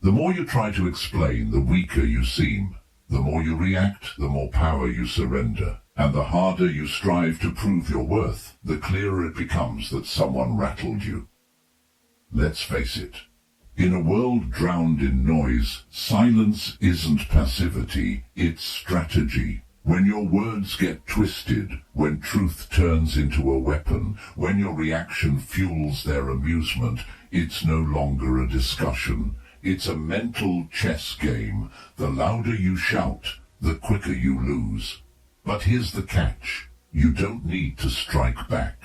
The more you try to explain, the weaker you seem. The more you react, the more power you surrender. And the harder you strive to prove your worth, the clearer it becomes that someone rattled you. Let's face it. In a world drowned in noise, silence isn't passivity, it's strategy. When your words get twisted, when truth turns into a weapon, when your reaction fuels their amusement, it's no longer a discussion. It's a mental chess game. The louder you shout, the quicker you lose. But here's the catch. You don't need to strike back.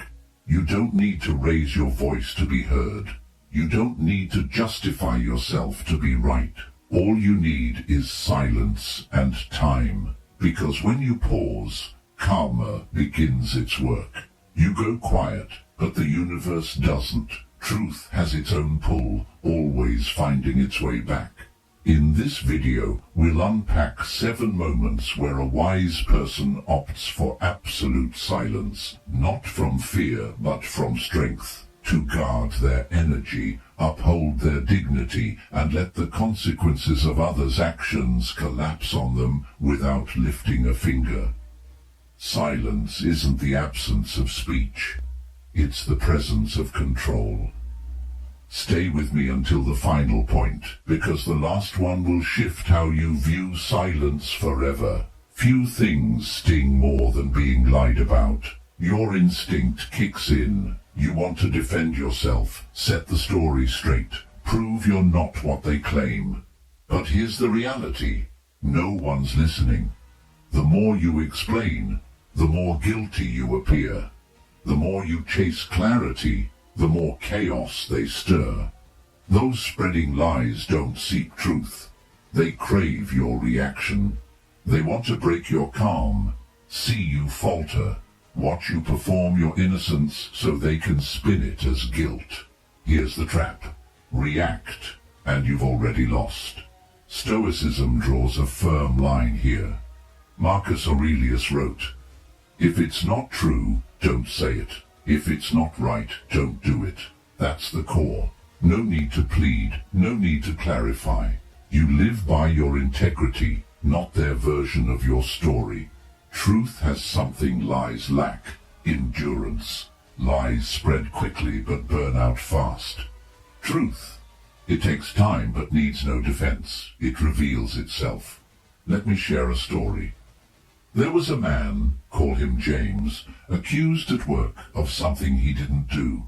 You don't need to raise your voice to be heard. You don't need to justify yourself to be right. All you need is silence and time. Because when you pause, karma begins its work. You go quiet, but the universe doesn't. Truth has its own pull, always finding its way back. In this video, we'll unpack 7 moments where a wise person opts for absolute silence, not from fear but from strength, to guard their energy, uphold their dignity, and let the consequences of others' actions collapse on them without lifting a finger. Silence isn't the absence of speech. It's the presence of control. Stay with me until the final point, because the last one will shift how you view silence forever. Few things sting more than being lied about. Your instinct kicks in. You want to defend yourself, set the story straight, prove you're not what they claim. But here's the reality. No one's listening. The more you explain, the more guilty you appear. The more you chase clarity, the more chaos they stir. Those spreading lies don't seek truth. They crave your reaction. They want to break your calm, see you falter, watch you perform your innocence so they can spin it as guilt. Here's the trap. React, and you've already lost. Stoicism draws a firm line here. Marcus Aurelius wrote, "If it's not true, don't say it. If it's not right, don't do it." That's the core. No need to plead, no need to clarify. You live by your integrity, not their version of your story. Truth has something lies lack: endurance. Lies spread quickly but burn out fast. Truth, it takes time but needs no defense. It reveals itself. Let me share a story. There was a man, call him James, accused at work of something he didn't do.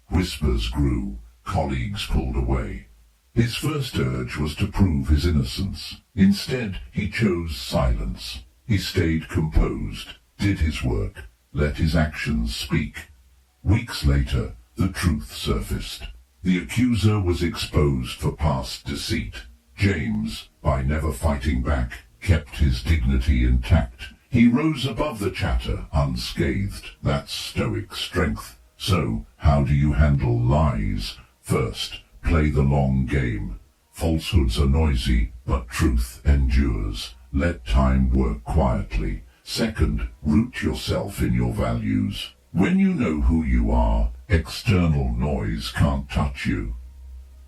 Whispers grew, colleagues pulled away. His first urge was to prove his innocence. Instead, he chose silence. He stayed composed, did his work, let his actions speak. Weeks later, the truth surfaced. The accuser was exposed for past deceit. James, by never fighting back, kept his dignity intact. He rose above the chatter, unscathed. That's stoic strength. So, how do you handle lies? First, play the long game. Falsehoods are noisy, but truth endures. Let time work quietly. Second, root yourself in your values. When you know who you are, external noise can't touch you.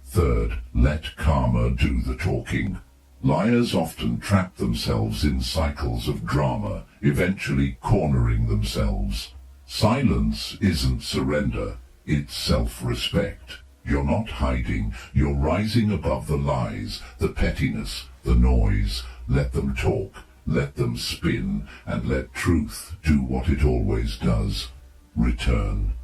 Third, let karma do the talking. Liars often trap themselves in cycles of drama, eventually cornering themselves. Silence isn't surrender, it's self-respect. You're not hiding, you're rising above the lies, the pettiness, the noise. Let them talk, let them spin, and let truth do what it always does. Return.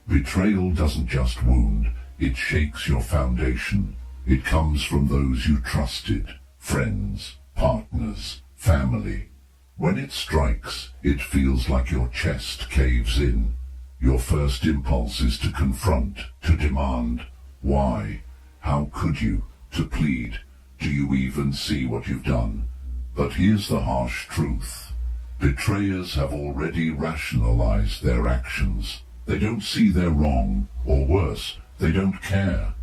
Betrayal doesn't just wound, it shakes your foundation. It comes from those you trusted. Friends, partners, family. When it strikes, it feels like your chest caves in. Your first impulse is to confront, to demand. Why? How could you? To plead. Do you even see what you've done? But here's the harsh truth. Betrayers have already rationalized their actions. They don't see they're wrong, or worse, they don't care.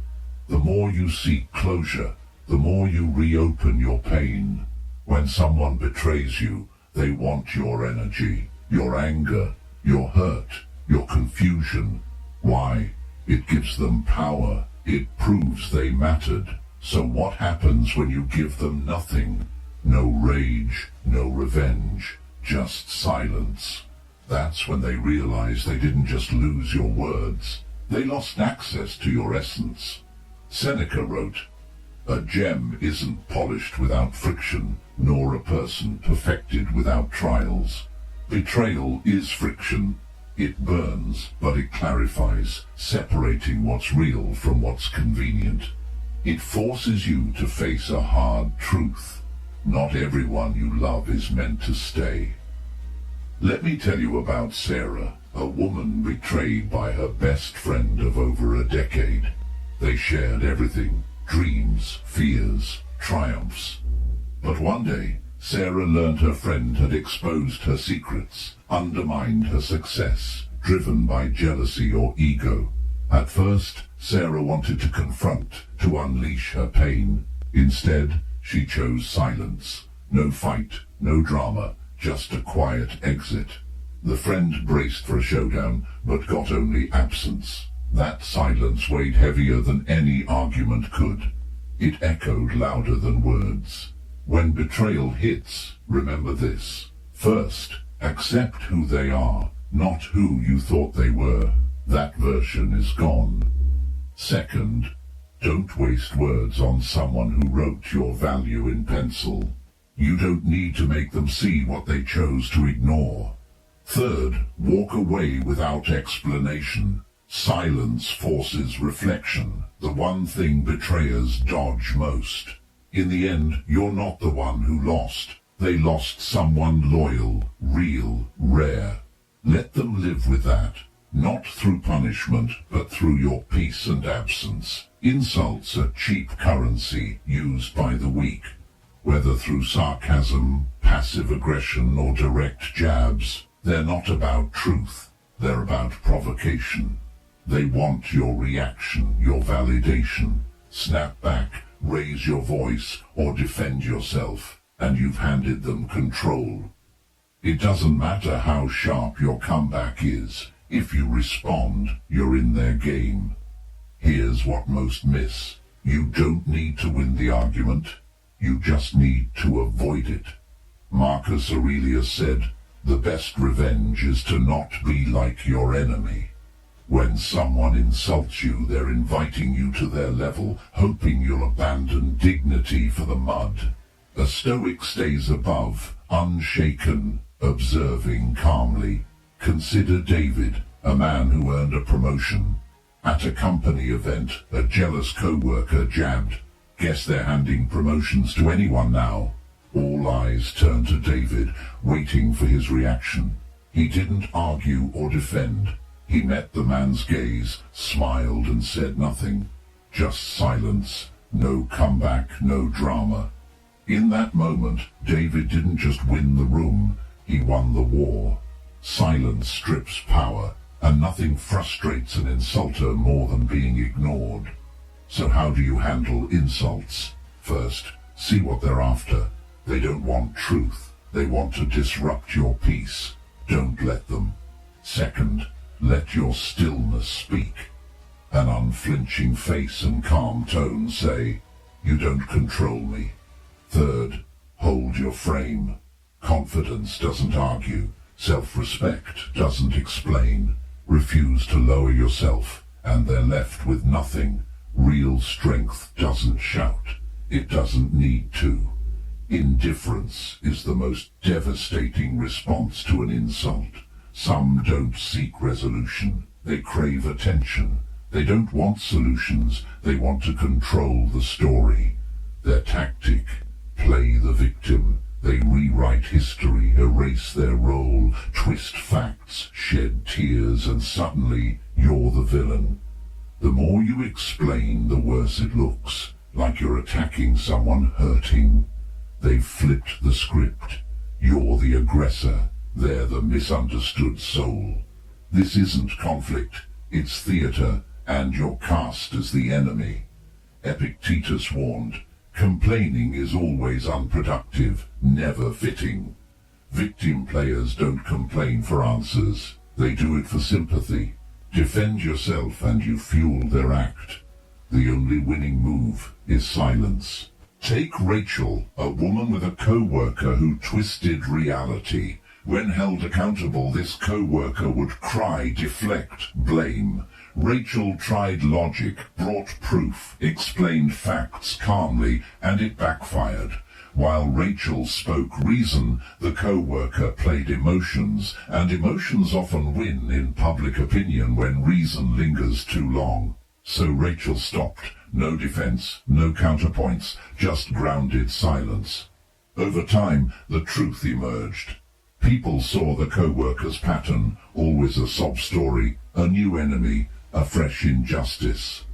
The more you seek closure, the more you reopen your pain. When someone betrays you, they want your energy, your anger, your hurt, your confusion. Why? It gives them power. It proves they mattered. So what happens when you give them nothing? No rage, no revenge, just silence. That's when they realize they didn't just lose your words, they lost access to your essence. Seneca wrote, "A gem isn't polished without friction, nor a person perfected without trials." Betrayal is friction. It burns, but it clarifies, separating what's real from what's convenient. It forces you to face a hard truth. Not everyone you love is meant to stay. Let me tell you about Sarah, a woman betrayed by her best friend of over a decade. They shared everything, dreams, fears, triumphs. But one day, Sarah learned her friend had exposed her secrets, undermined her success, driven by jealousy or ego. At first, Sarah wanted to confront, to unleash her pain. Instead, she chose silence. No fight, no drama, just a quiet exit. The friend braced for a showdown, but got only absence. That silence weighed heavier than any argument could. It echoed louder than words. When betrayal hits, remember this. First, accept who they are, not who you thought they were. That version is gone. Second, don't waste words on someone who wrote your value in pencil. You don't need to make them see what they chose to ignore. Third, walk away without explanation. Silence forces reflection, the one thing betrayers dodge most. In the end, you're not the one who lost. They lost someone loyal, real, rare. Let them live with that. Not through punishment, but through your peace and absence. Insults are cheap currency used by the weak. Whether through sarcasm, passive aggression, or direct jabs, they're not about truth. They're about provocation. They want your reaction, your validation. Snap back, raise your voice, or defend yourself, and you've handed them control. It doesn't matter how sharp your comeback is. If you respond, you're in their game. Here's what most miss. You don't need to win the argument. You just need to avoid it. Marcus Aurelius said, "The best revenge is to not be like your enemy." When someone insults you, they're inviting you to their level, hoping you'll abandon dignity for the mud. A Stoic stays above, unshaken, observing calmly. Consider David, a man who earned a promotion. At a company event, a jealous co-worker jabbed. Guess they're handing promotions to anyone now. All eyes turned to David, waiting for his reaction. He didn't argue or defend. He met the man's gaze, smiled and said nothing. Just silence, no comeback, no drama. In that moment, David didn't just win the room, he won the war. Silence strips power, and nothing frustrates an insulter more than being ignored. So how do you handle insults? First, see what they're after. They don't want truth. They want to disrupt your peace. Don't let them. Second, let your stillness speak. An unflinching face and calm tone say, "You don't control me." Third, hold your frame. Confidence doesn't argue. Self-respect doesn't explain. Refuse to lower yourself, and they're left with nothing. Real strength doesn't shout. It doesn't need to. Indifference is the most devastating response to an insult. Some don't seek resolution. They crave attention. They don't want solutions. They want to control the story. Their tactic, play the victim. They rewrite history, erase their role, twist facts, shed tears, and suddenly you're the villain. The more you explain, the worse it looks, like you're attacking someone hurting. They've flipped the script. You're the aggressor. They're the misunderstood soul. This isn't conflict. It's theater, and you're cast as the enemy. Epictetus warned, complaining is always unproductive, never fitting. Victim players don't complain for answers. They do it for sympathy. Defend yourself and you fuel their act. The only winning move is silence. Take Rachel, a woman with a co-worker who twisted reality. When held accountable, this co-worker would cry, deflect, blame. Rachel tried logic, brought proof, explained facts calmly, and it backfired. While Rachel spoke reason, the co-worker played emotions, and emotions often win in public opinion when reason lingers too long. So Rachel stopped. No defense, no counterpoints, just grounded silence. Over time, the truth emerged. People saw the co-worker's pattern, always a sob story, a new enemy, a fresh injustice.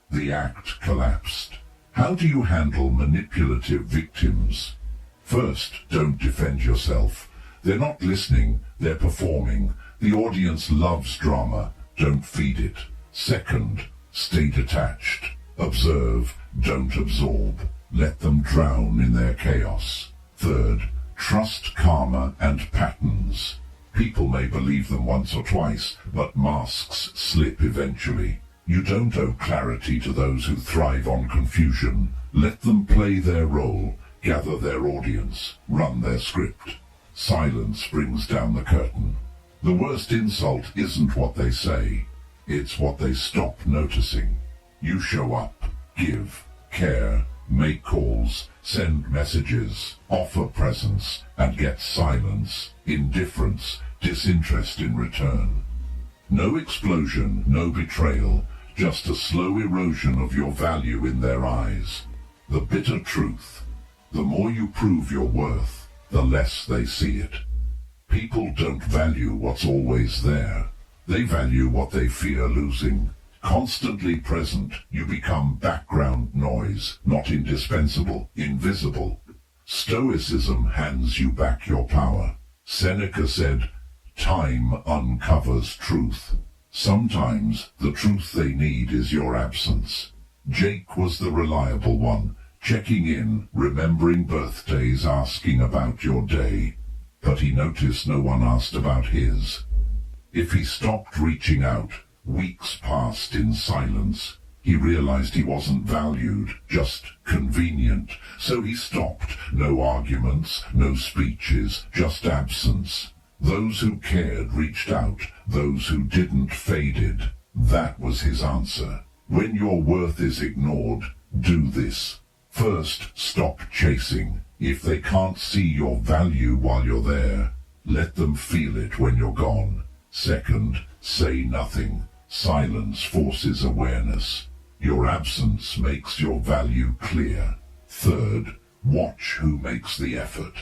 The act collapsed. How do you handle manipulative victims? First, don't defend yourself. They're not listening, they're performing. The audience loves drama. Don't feed it. Second, stay detached. Observe, don't absorb. Let them drown in their chaos. Third, trust karma and patterns. People may believe them once or twice, but masks slip eventually. You don't owe clarity to those who thrive on confusion. Let them play their role, gather their audience, run their script. Silence brings down the curtain. The worst insult isn't what they say, it's what they stop noticing. You show up, give, care, make calls, send messages, offer presence, and get silence, indifference, disinterest in return. No explosion, no betrayal, just a slow erosion of your value in their eyes. The bitter truth. The more you prove your worth, the less they see it. People don't value what's always there. They value what they fear losing. Constantly present, you become background noise, not indispensable, invisible. Stoicism hands you back your power. Seneca said, "Time uncovers truth." Sometimes the truth they need is your absence. Jake was the reliable one, checking in, remembering birthdays, asking about your day. But he noticed no one asked about his. If he stopped reaching out, weeks passed in silence. He realized he wasn't valued, just convenient. So he stopped. No arguments, no speeches, just absence. Those who cared reached out, those who didn't faded. That was his answer. When your worth is ignored, do this. First, stop chasing. If they can't see your value while you're there, let them feel it when you're gone. Second, say nothing. Silence forces awareness. Your absence makes your value clear. Third, watch who makes the effort.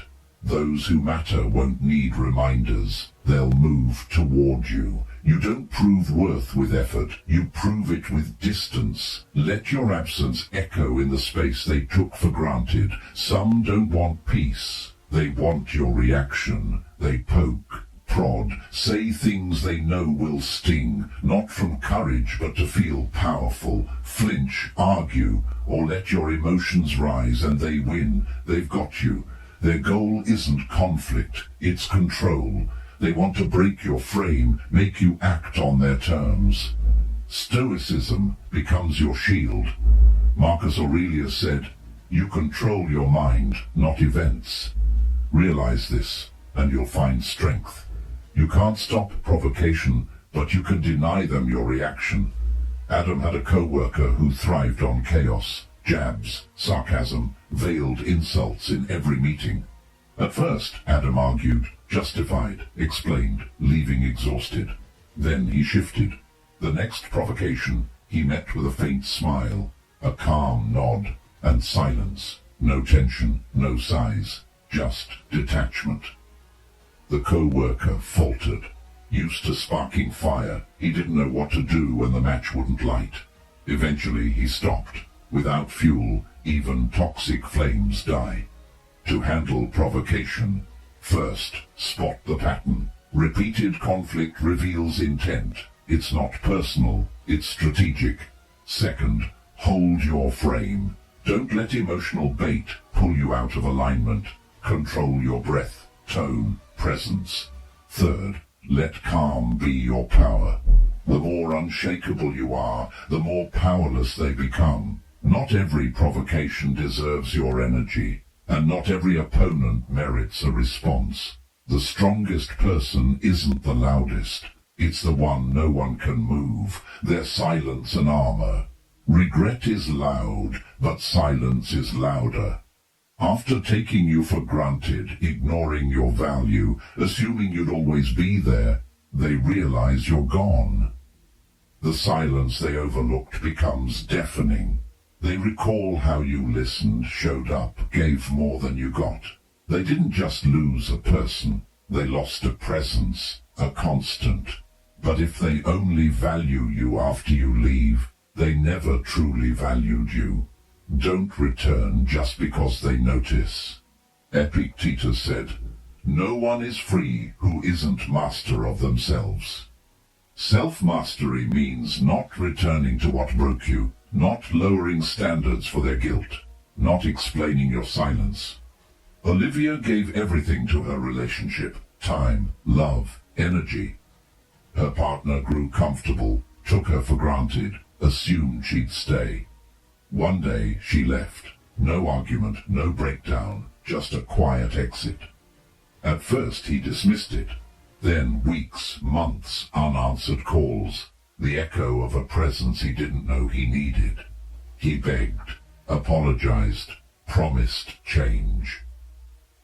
Those who matter won't need reminders. They'll move toward you. You don't prove worth with effort. You prove it with distance. Let your absence echo in the space they took for granted. Some don't want peace. They want your reaction. They poke, prod, say things they know will sting, not from courage but to feel powerful. Flinch, argue, or let your emotions rise and they win. They've got you. Their goal isn't conflict, it's control. They want to break your frame, make you act on their terms. Stoicism becomes your shield. Marcus Aurelius said, "You control your mind, not events." Realize this, and you'll find strength. You can't stop provocation, but you can deny them your reaction. Adam had a co-worker who thrived on chaos, jabs, sarcasm, veiled insults in every meeting. At first, Adam argued, justified, explained, leaving exhausted. Then he shifted. The next provocation, he met with a faint smile, a calm nod, and silence. No tension, no sighs, just detachment. The co-worker faltered. Used to sparking fire, he didn't know what to do when the match wouldn't light. Eventually he stopped. Without fuel, even toxic flames die. To handle provocation, first, spot the pattern. Repeated conflict reveals intent. It's not personal, it's strategic. Second, hold your frame. Don't let emotional bait pull you out of alignment. Control your breath, tone, presence. Third, let calm be your power. The more unshakable you are, the more powerless they become. Not every provocation deserves your energy, and not every opponent merits a response. The strongest person isn't the loudest. It's the one no one can move, their silence and armor. Regret is loud, but silence is louder. After taking you for granted, ignoring your value, assuming you'd always be there, they realize you're gone. The silence they overlooked becomes deafening. They recall how you listened, showed up, gave more than you got. They didn't just lose a person, they lost a presence, a constant. But if they only value you after you leave, they never truly valued you. Don't return just because they notice. Epictetus said, "No one is free who isn't master of themselves." Self-mastery means not returning to what broke you, not lowering standards for their guilt, not explaining your silence. Olivia gave everything to her relationship: time, love, energy. Her partner grew comfortable, took her for granted, assumed she'd stay. One day she left. No argument, no breakdown, just a quiet exit. At first he dismissed it. Then weeks, months, unanswered calls, the echo of a presence he didn't know he needed. He begged, apologized, promised change.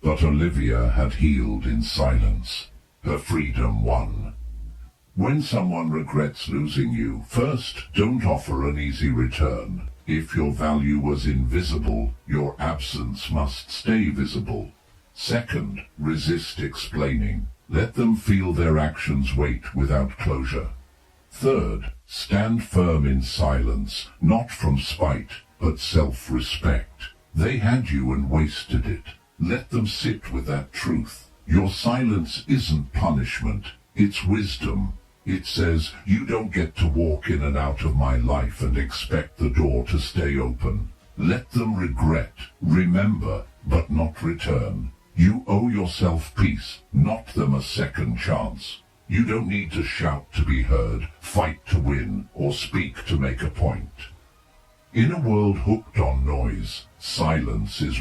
But Olivia had healed in silence. Her freedom won. When someone regrets losing you, first, don't offer an easy return. If your value was invisible, your absence must stay visible. Second, resist explaining. Let them feel their actions wait without closure. Third, stand firm in silence, not from spite, but self-respect. They had you and wasted it. Let them sit with that truth. Your silence isn't punishment, it's wisdom. It says, you don't get to walk in and out of my life and expect the door to stay open. Let them regret, remember, but not return. You owe yourself peace, not them a second chance. You don't need to shout to be heard, fight to win, or speak to make a point. In a world hooked on noise, silence is